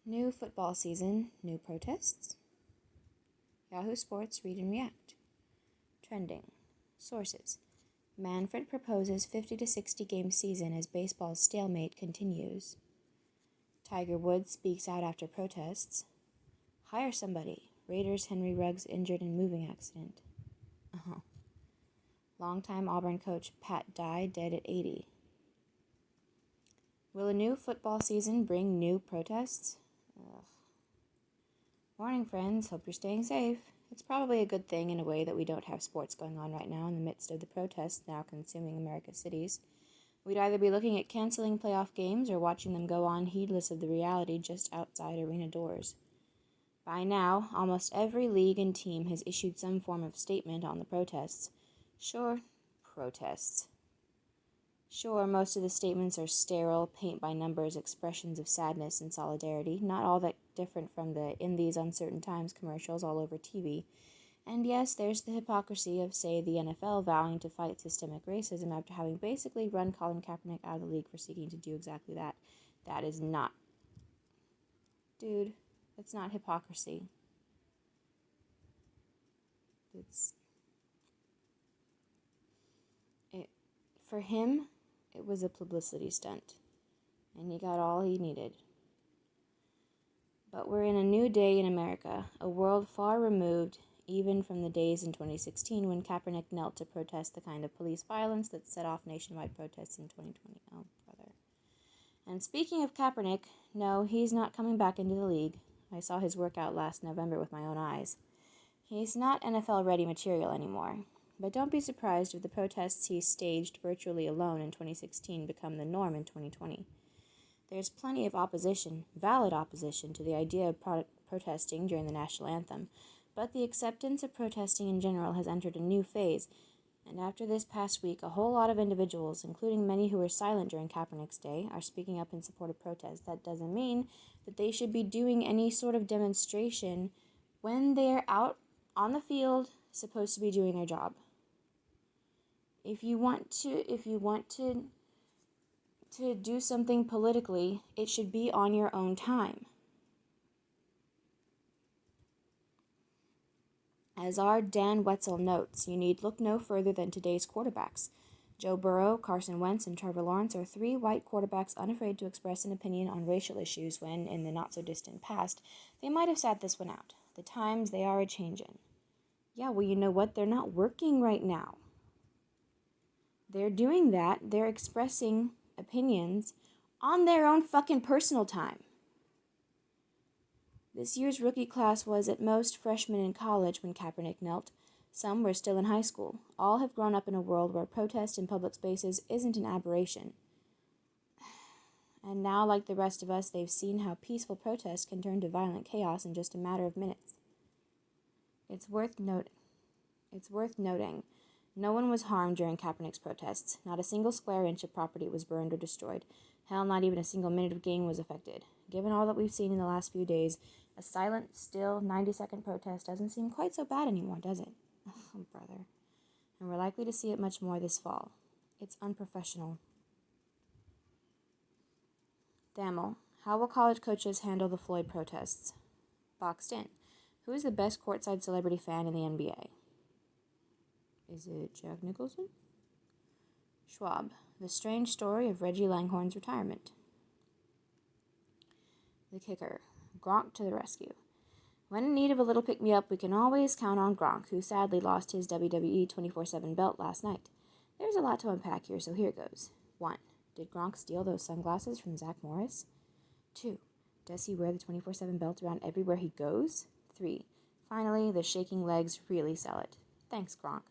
New football season, new protests. Yahoo Sports, read and react. Trending. Sources. Manfred proposes 50 to 60 game season as baseball's stalemate continues. Tiger Woods speaks out after protests. Hire somebody. Raiders' Henry Ruggs injured in moving accident. Longtime Auburn coach Pat Dye dead at 80. Will a new football season bring new protests? Morning, friends. Hope you're staying safe. It's probably a good thing in a way that we don't have sports going on right now in the midst of the protests now consuming America's cities. We'd either be looking at canceling playoff games or watching them go on heedless of the reality just outside arena doors. By now, almost every league and team has issued some form of statement on the protests. Protests. Sure, most of the statements are sterile, paint-by-numbers expressions of sadness and solidarity, not all that different from the "in these uncertain times" commercials all over TV. And yes, there's the hypocrisy of, say, the NFL vowing to fight systemic racism after having basically run Colin Kaepernick out of the league for seeking to do exactly that. That is not... Dude, that's not hypocrisy. For him, it was a publicity stunt, and he got all he needed. But we're in a new day in America, a world far removed even from the days in 2016 when Kaepernick knelt to protest the kind of police violence that set off nationwide protests in 2020. Oh, brother. And speaking of Kaepernick, no, he's not coming back into the league. I saw his workout last November with my own eyes. He's not NFL-ready material anymore. But don't be surprised if the protests he staged virtually alone in 2016 become the norm in 2020. There's plenty of opposition, valid opposition, to the idea of protesting during the national anthem, but the acceptance of protesting in general has entered a new phase, and after this past week, a whole lot of individuals, including many who were silent during Kaepernick's day, are speaking up in support of protests. That doesn't mean that they should be doing any sort of demonstration when they're out on the field supposed to be doing their job. If you want to do something politically, it should be on your own time. As our Dan Wetzel notes, you need look no further than today's quarterbacks. Joe Burrow, Carson Wentz, and Trevor Lawrence are three white quarterbacks unafraid to express an opinion on racial issues when, in the not-so-distant past, they might have sat this one out. The times, they are a-changin'. Yeah, well, you know what? They're not working right now. They're doing that. They're expressing opinions on their own fucking personal time. This year's rookie class was at most freshmen in college when Kaepernick knelt. Some were still in high school. All have grown up in a world where protest in public spaces isn't an aberration. And now, like the rest of us, they've seen how peaceful protest can turn to violent chaos in just a matter of minutes. It's worth noting. No one was harmed during Kaepernick's protests. Not a single square inch of property was burned or destroyed. Hell, not even a single minute of game was affected. Given all that we've seen in the last few days, a silent, still, 90-second protest doesn't seem quite so bad anymore, does it? Oh, brother. And we're likely to see it much more this fall. It's unprofessional. Thamel, how will college coaches handle the Floyd protests? Boxed in. Who is the best courtside celebrity fan in the NBA? Is it Jack Nicholson? Schwab, the strange story of Reggie Langhorne's retirement. The kicker, Gronk to the rescue. When in need of a little pick-me-up, we can always count on Gronk, who sadly lost his WWE 24/7 belt last night. There's a lot to unpack here, so here goes. 1. Did Gronk steal those sunglasses from Zach Morris? 2. Does he wear the 24/7 belt around everywhere he goes? 3. Finally, the shaking legs really sell it. Thanks, Gronk.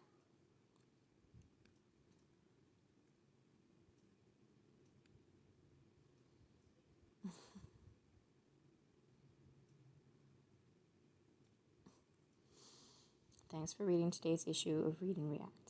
Thanks for reading today's issue of Read and React.